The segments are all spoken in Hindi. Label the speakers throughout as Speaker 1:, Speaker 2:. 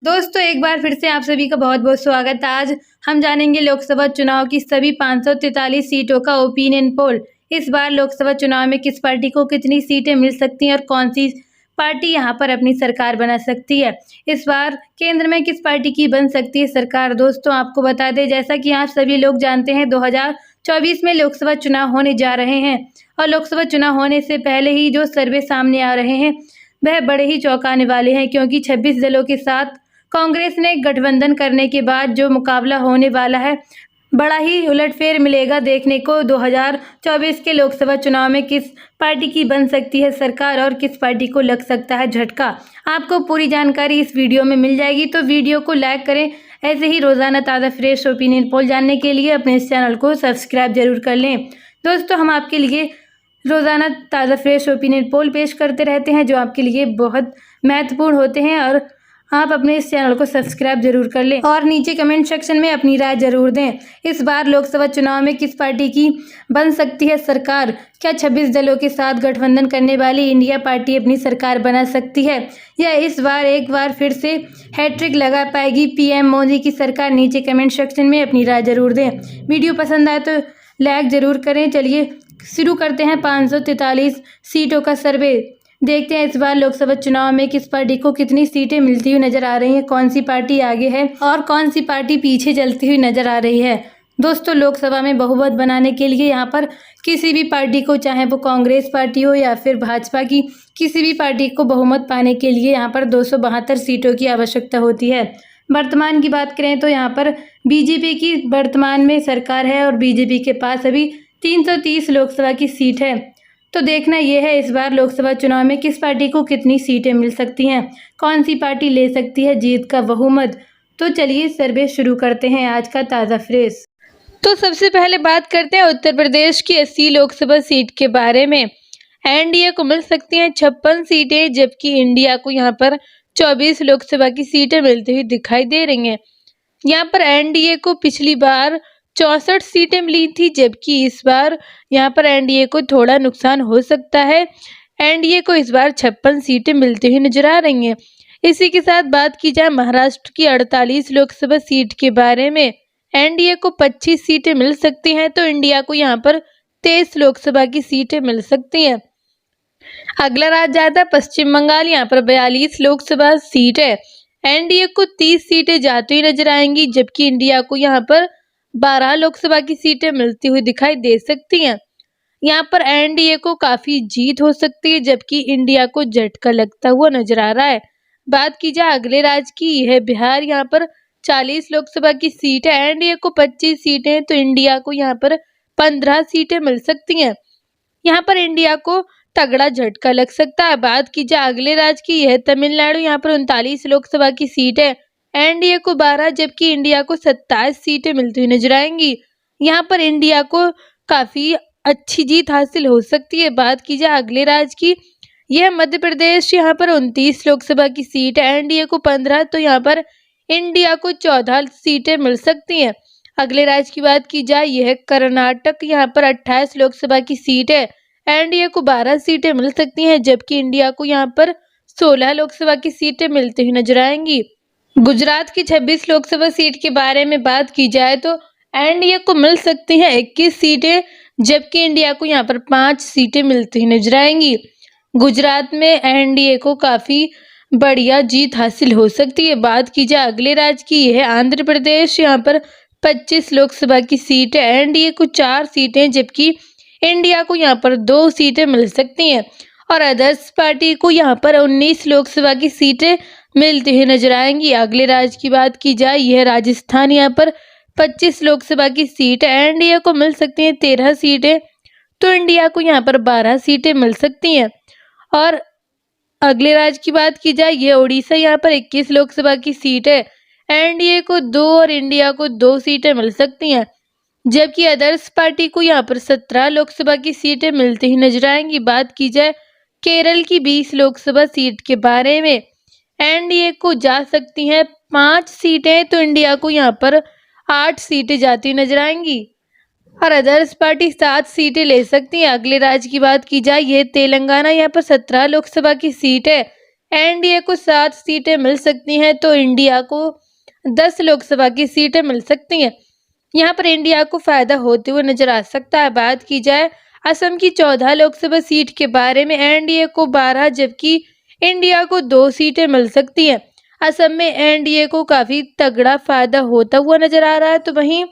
Speaker 1: दोस्तों एक बार फिर से आप सभी का बहुत बहुत स्वागत है। आज हम जानेंगे लोकसभा चुनाव की सभी 543 सीटों का ओपिनियन पोल। इस बार लोकसभा चुनाव में किस पार्टी को कितनी सीटें मिल सकती हैं और कौन सी पार्टी यहां पर अपनी सरकार बना सकती है। इस बार केंद्र में किस पार्टी की बन सकती है सरकार। दोस्तों आपको बता दें, जैसा कि आप सभी लोग जानते हैं 2024 में लोकसभा चुनाव होने जा रहे हैं और लोकसभा चुनाव होने से पहले ही जो सर्वे सामने आ रहे हैं वह बड़े ही चौंकाने वाले हैं, क्योंकि 26 दलों के साथ कांग्रेस ने गठबंधन करने के बाद जो मुकाबला होने वाला है, बड़ा ही उलटफेर मिलेगा देखने को। 2024 के लोकसभा चुनाव में किस पार्टी की बन सकती है सरकार और किस पार्टी को लग सकता है झटका। आपको पूरी जानकारी इस वीडियो में मिल जाएगी, तो वीडियो को लाइक करें। ऐसे ही रोजाना ताज़ा फ्रेश ओपिनियन पोल जानने के लिए अपने इस चैनल को सब्सक्राइब जरूर कर लें। दोस्तों हम आपके लिए रोजाना ताज़ा फ्रेश ओपिनियन पोल पेश करते रहते हैं, जो आपके लिए बहुत महत्वपूर्ण होते हैं, और आप अपने इस चैनल को सब्सक्राइब जरूर कर लें और नीचे कमेंट सेक्शन में अपनी राय जरूर दें। इस बार लोकसभा चुनाव में किस पार्टी की बन सकती है सरकार। क्या 26 दलों के साथ गठबंधन करने वाली इंडिया पार्टी अपनी सरकार बना सकती है, या इस बार एक बार फिर से हैट्रिक लगा पाएगी पीएम मोदी की सरकार। नीचे कमेंट सेक्शन में अपनी राय जरूर दें। वीडियो पसंद आए तो लाइक जरूर करें। चलिए शुरू करते हैं 543 सीटों का सर्वे। देखते हैं इस बार लोकसभा चुनाव में किस पार्टी को कितनी सीटें मिलती हुई नजर आ रही हैं, कौन सी पार्टी आगे है और कौन सी पार्टी पीछे चलती हुई नजर आ रही है। दोस्तों लोकसभा में बहुमत बनाने के लिए यहाँ पर किसी भी पार्टी को, चाहे वो कांग्रेस पार्टी हो या फिर भाजपा की, किसी भी पार्टी को बहुमत पाने के लिए यहाँ पर 272 सीटों की आवश्यकता होती है। वर्तमान की बात करें तो यहाँ पर बीजेपी की वर्तमान में सरकार है और बीजेपी के पास अभी 330 लोकसभा की सीट है। तो देखना यह है इस बार लोकसभा चुनाव में किस पार्टी को कितनी सीटें मिल सकती हैं, कौन सी पार्टी ले सकती है जीत का बहुमत। तो चलिए सर्वे शुरू करते हैं आज का ताज़ा फ्रेश। तो सबसे पहले बात करते हैं उत्तर प्रदेश की 80 लोकसभा सीट के बारे में। एनडीए को मिल सकती हैं 56 सीटें, जबकि इंडिया को यहाँ पर 24 लोकसभा की सीटें मिलती हुई दिखाई दे रही हैं। यहाँ पर एनडीए को पिछली बार 64 सीटें मिली थी, जबकि इस बार यहाँ पर एनडीए को थोड़ा नुकसान हो सकता है। एनडीए को इस बार 56 सीटें मिलती हुई नजर आ रही हैं। इसी के साथ बात की जाए महाराष्ट्र की 48 लोकसभा सीट के बारे में। एनडीए को 25 सीटें मिल सकती हैं, तो इंडिया को यहाँ पर 23 लोकसभा की सीटें मिल सकती हैं। अगला राज्य आता है पश्चिम बंगाल। यहाँ पर 42 लोकसभा सीट है। एनडीए को 30 सीटें जाती हुई नजर आएंगी, जबकि इंडिया को यहाँ पर 12 लोकसभा की सीटें मिलती हुई दिखाई दे सकती हैं। यहाँ पर एनडीए को काफी जीत हो सकती है, जबकि इंडिया को झटका लगता हुआ नजर आ रहा है। बात की जाए अगले राज्य की, यह बिहार। यहाँ पर 40 लोकसभा की सीट है। एनडीए को 25 सीटें हैं, तो इंडिया को यहाँ पर 15 सीटें मिल सकती हैं। यहाँ पर इंडिया को तगड़ा झटका लग सकता है। बात की जाए अगले राज्य की, यह तमिलनाडु। यहाँ पर 39 लोकसभा की सीट है। एनडीए को 12, जबकि इंडिया को 27 सीटें मिलती हुई नजर आएंगी। यहाँ पर इंडिया को काफी अच्छी जीत हासिल हो सकती है। बात की जाए अगले राज्य की, यह मध्य प्रदेश। यहाँ पर 29 लोकसभा की सीट है। एनडीए को 15, तो यहाँ पर इंडिया को 14 सीटें मिल सकती हैं। अगले राज्य की बात की जाए, यह कर्नाटक। यहाँ पर 28 लोकसभा की सीट है। एनडीए को 12 सीटें मिल सकती हैं, जबकि इंडिया को यहाँ पर 16 लोकसभा की सीटें मिलती हुई नजर आएंगी। गुजरात की 26 लोकसभा सीट के बारे में बात की जाए तो एनडीए को मिल सकती हैं 21 सीटें, जबकि इंडिया को यहाँ पर 5 सीटें मिलती हुई नजर आएंगी। गुजरात में एनडीए को काफी बढ़िया जीत हासिल हो सकती है। बात की जाए अगले राज्य की, यह आंध्र प्रदेश। यहाँ पर 25 लोकसभा की सीट है। एनडीए को 4 सीटें, जबकि इंडिया को यहाँ पर 2 सीटें मिल सकती हैं और अदर्स पार्टी को यहाँ पर 19 लोकसभा की सीटें मिलती हुई नजर आएंगी। अगले राज्य की बात की जाए, यह राजस्थान। यहाँ पर 25 लोकसभा की सीट है। एनडीए को मिल सकती हैं 13 सीटें, तो इंडिया को यहाँ पर 12 सीटें मिल सकती हैं। और अगले राज्य की बात की जाए, यह उड़ीसा। यहाँ पर 21 लोकसभा की सीट है। एनडीए को 2 और इंडिया को 2 सीटें मिल सकती हैं, जबकि अदर्स पार्टी को यहाँ पर 17 लोकसभा की सीटें मिलती ही नजर आएंगी। बात की जाए केरल की 20 लोकसभा सीट के बारे में। एनडीए को जा सकती हैं 5 सीटें, तो इंडिया को यहाँ पर 8 सीटें जाती हुई नजर आएंगी और अदर्स पार्टी 7 सीटें ले सकती हैं। अगले राज्य की बात की जाए, यह तेलंगाना। यहाँ पर 17 लोकसभा की सीट है। एनडीए को 7 सीटें मिल सकती हैं तो इंडिया को 10 लोकसभा की सीटें मिल सकती हैं। यहाँ पर इंडिया को फायदा होते हुए नजर आ सकता है। बात की जाए असम की 14 लोकसभा सीट के बारे में, एनडीए को 12 जबकि इंडिया को 2 सीटें मिल सकती हैं। असम में एनडीए को काफी तगड़ा फायदा होता हुआ नजर आ रहा है, तो वहीं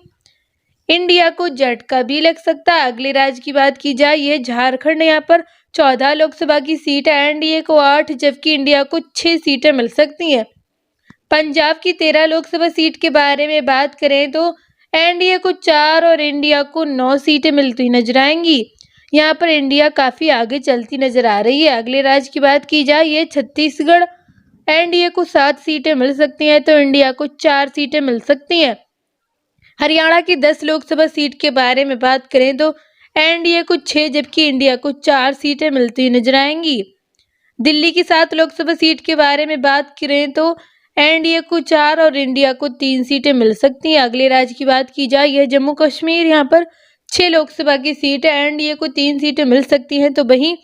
Speaker 1: इंडिया को झटका भी लग सकता है। अगले राज्य की बात की जाए, ये झारखंड। यहाँ पर 14 लोकसभा की सीट है, एनडीए को 8 जबकि इंडिया को 6 सीटें मिल सकती हैं। पंजाब की 13 लोकसभा सीट के बारे में बात करें तो एनडीए को 4 और इंडिया को 9 सीटें मिलती नजर आएंगी। यहाँ पर इंडिया काफी आगे चलती नजर आ रही है। अगले राज्य की बात की जाए, ये छत्तीसगढ़। एनडीए को 7 सीटें मिल सकती हैं तो इंडिया को 4 सीटें मिल सकती हैं। हरियाणा की 10 लोकसभा सीट के बारे में बात करें तो एनडीए को 6 जबकि इंडिया को 4 सीटें मिलती नजर आएंगी। दिल्ली की 7 लोकसभा सीट के बारे में बात करें तो एनडीए को 4 और इंडिया को 3 सीटें मिल सकती हैं। अगले राज्य की बात की जाए, यह जम्मू कश्मीर। यहाँ पर 6 लोकसभा की सीट है, एनडीए को 3 सीटें मिल सकती हैं तो वहीं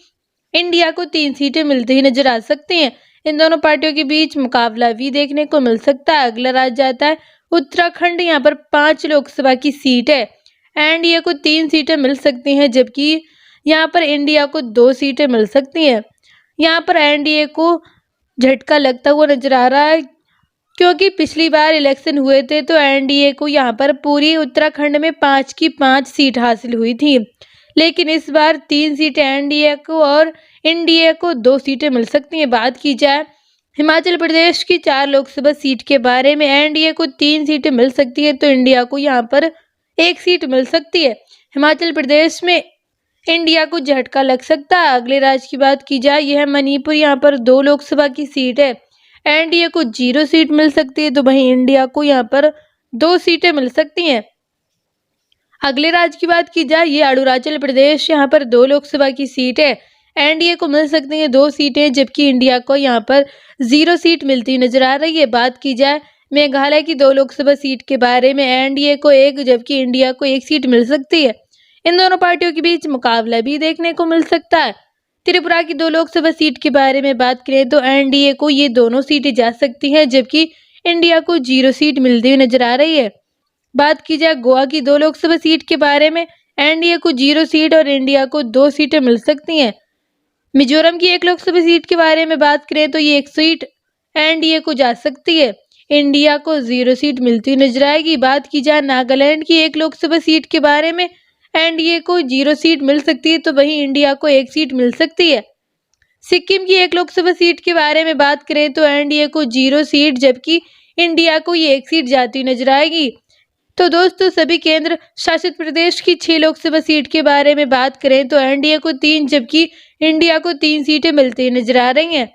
Speaker 1: इंडिया को 3 सीटें मिलती ही नजर आ सकती हैं। इन दोनों पार्टियों के बीच मुकाबला भी देखने को मिल सकता है। अगला राज्य आता है उत्तराखंड। यहाँ पर 5 लोकसभा की सीट है, एनडीए को 3 सीटें मिल सकती हैं जबकि यहाँ पर इंडिया को 2 सीटें मिल सकती हैं। यहाँ पर एनडीए को झटका लगता हुआ नजर आ रहा है, क्योंकि पिछली बार इलेक्शन हुए थे तो एनडीए को यहाँ पर पूरी उत्तराखंड में 5 की 5 सीट हासिल हुई थी, लेकिन इस बार 3 सीटें एनडीए को और इंडिया को 2 सीटें मिल सकती हैं। बात की जाए हिमाचल प्रदेश की 4 लोकसभा सीट के बारे में, एनडीए को 3 सीटें मिल सकती हैं तो इंडिया को यहाँ पर 1 सीट मिल सकती है। हिमाचल प्रदेश में इंडिया को झटका लग सकता है। अगले राज्य की बात की जाए, यह मणिपुर। यहाँ पर 2 लोकसभा की सीट है, एनडीए को 0 सीट मिल सकती है तो वहीं इंडिया को यहाँ पर 2 सीटें मिल सकती हैं। अगले राज्य की बात की जाए, ये अरुणाचल प्रदेश। यहाँ पर 2 लोकसभा की सीट है, एनडीए को मिल सकती हैं 2 सीटें जबकि इंडिया को यहाँ पर 0 सीट मिलती नजर आ रही है। बात की जाए मेघालय की 2 लोकसभा सीट के बारे में, एनडीए को 1 जबकि इंडिया को 1 सीट मिल सकती है। इन दोनों पार्टियों के बीच मुकाबला भी देखने को मिल सकता है। त्रिपुरा की 2 लोकसभा सीट के बारे में बात करें तो एनडीए को ये दोनों सीटें जा सकती हैं जबकि इंडिया को 0 सीट मिलती हुई नजर आ रही है। बात की जाए गोवा की 2 लोकसभा सीट के बारे में, एनडीए को 0 सीट और इंडिया को 2 सीटें मिल सकती हैं। मिजोरम की 1 लोकसभा सीट के बारे में बात करें तो ये 1 सीट एनडीए को जा सकती है, इंडिया को 0 सीट मिलती नजर आएगी। बात की जाए नागालैंड की 1 लोकसभा सीट के बारे में, एनडीए को 0 सीट मिल सकती है तो वहीं इंडिया को 1 सीट मिल सकती है। सिक्किम की 1 लोकसभा सीट के बारे में बात करें तो एनडीए को 0 सीट जबकि इंडिया को ये 1 सीट जाती नजर आएगी। तो दोस्तों, सभी केंद्र शासित प्रदेश की 6 लोकसभा सीट के बारे में बात करें तो एनडीए को 3 जबकि इंडिया को 3 सीटें मिलती नजर आ रही हैं।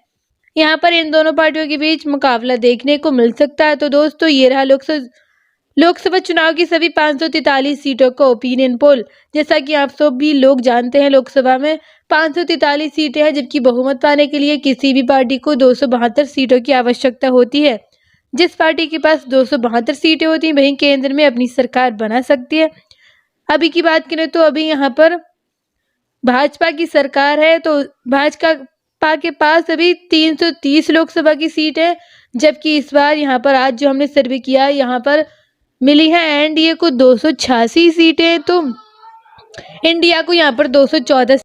Speaker 1: यहाँ पर इन दोनों पार्टियों के बीच मुकाबला देखने को मिल सकता है। तो दोस्तों, ये रहा लोकसभा चुनाव की सभी 543 सीटों का ओपिनियन पोल। जैसा कि आप सब भी लोग जानते हैं, लोकसभा में 543 सीटें हैं जबकि बहुमत पाने के लिए किसी भी पार्टी को 272 सीटों की आवश्यकता होती है। जिस पार्टी के पास 272 सीटें होती हैं वहीं केंद्र में अपनी सरकार बना सकती है। अभी की बात करें तो अभी यहाँ पर भाजपा की सरकार है, तो भाजपा के पास अभी 330 लोकसभा की सीट है, जबकि इस बार यहाँ पर आज जो हमने सर्वे किया यहाँ पर मिली है एनडीए को 286 सीटें, तो इंडिया को यहाँ पर 214।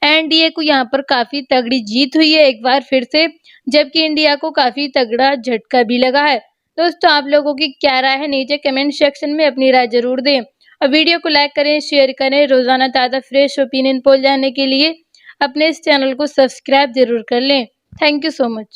Speaker 1: एनडीए को यहाँ पर काफी तगड़ी जीत हुई है एक बार फिर से, जबकि इंडिया को काफी तगड़ा झटका भी लगा है। दोस्तों, आप लोगों की क्या राय है नीचे कमेंट सेक्शन में अपनी राय जरूर दें और वीडियो को लाइक करें, शेयर करें। रोजाना ताज़ा फ्रेश ओपिनियन पोल जानने के लिए अपने इस चैनल को सब्सक्राइब जरूर कर लें। Thank you so much.